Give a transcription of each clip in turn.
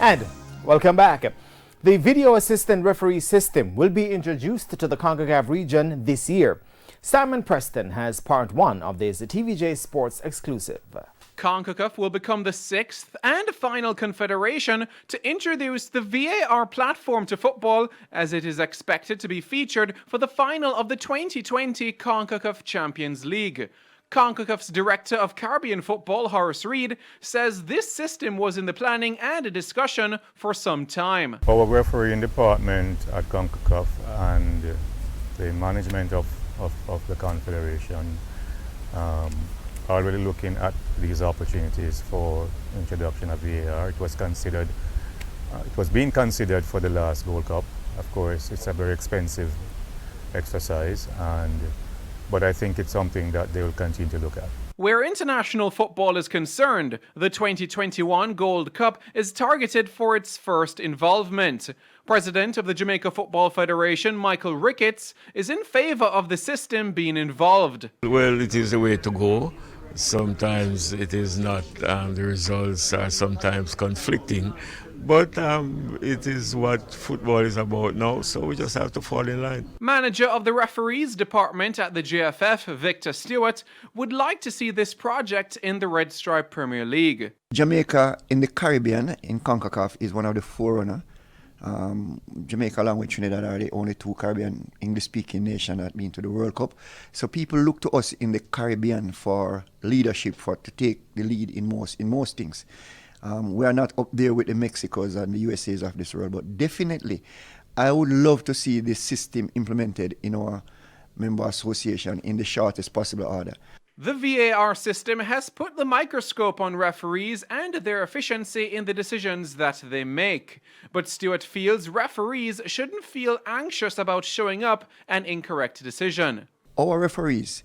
And welcome back. The video assistant referee system will be introduced to the CONCACAF region this year. Simon Preston has part one of this TVJ Sports exclusive. CONCACAF will become the sixth and final confederation to introduce the VAR platform to football, as it is expected to be featured for the final of the 2020 CONCACAF Champions League. CONCACAF's Director of Caribbean Football, HORACE REID, says this system was in the planning and a discussion for some time. Our refereeing department at CONCACAF and the management of the Confederation are already looking at these opportunities for introduction of VAR. It was being considered for the last Gold Cup. Of course, it's a very expensive exercise, but I think it's something that they will continue to look at. Where international football is concerned, the 2021 Gold Cup is targeted for its first involvement. President of the Jamaica Football Federation, Michael Ricketts, is in favor of the system being involved. Well, it is the way to go. Sometimes it is not, the results are sometimes conflicting, but it is what football is about now, so we just have to fall in line. Manager of the referees department at the JFF, Victor Stewart, would like to see this project in the Red Stripe Premier League. Jamaica in the Caribbean, in CONCACAF, is one of the forerunner. Jamaica, along with Trinidad, are the only two Caribbean English-speaking nations that have been to the World Cup. So people look to us in the Caribbean for leadership, to take the lead in most things. We are not up there with the Mexicos and the USAs of this world, but definitely I would love to see this system implemented in our member association in the shortest possible order. The VAR system has put the microscope on referees and their efficiency in the decisions that they make. But Stewart feels referees shouldn't feel anxious about showing up an incorrect decision. Our referees,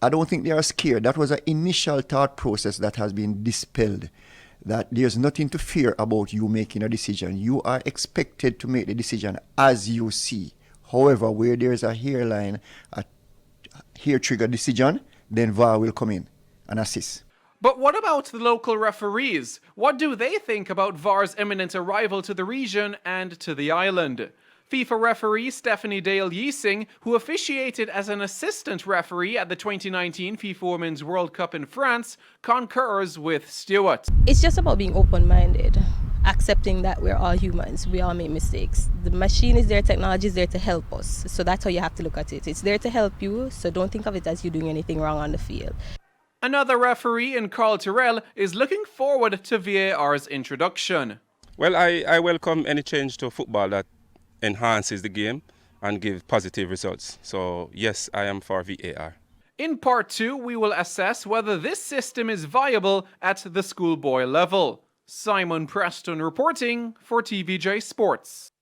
I don't think they are scared. That was an initial thought process that has been dispelled. That there's nothing to fear about you making a decision. You are expected to make the decision as you see. However, where there's a hair trigger decision, then VAR will come in and assist. But what about the local referees? What do they think about VAR's imminent arrival to the region and to the island? FIFA referee Stephanie Dale-Yeasing, who officiated as an assistant referee at the 2019 FIFA Women's World Cup in France, concurs with Stewart. It's just about being open-minded, accepting that we're all humans, we all make mistakes. The machine is there, technology is there to help us. So that's how you have to look at it. It's there to help you, so don't think of it as you doing anything wrong on the field. Another referee in KARL TYRELL is looking forward to VAR's introduction. Well, I welcome any change to football that enhances the game and gives positive results. So yes, I am for VAR. In part two, we will assess whether this system is viable at the schoolboy level. Simon Preston reporting for TVJ Sports.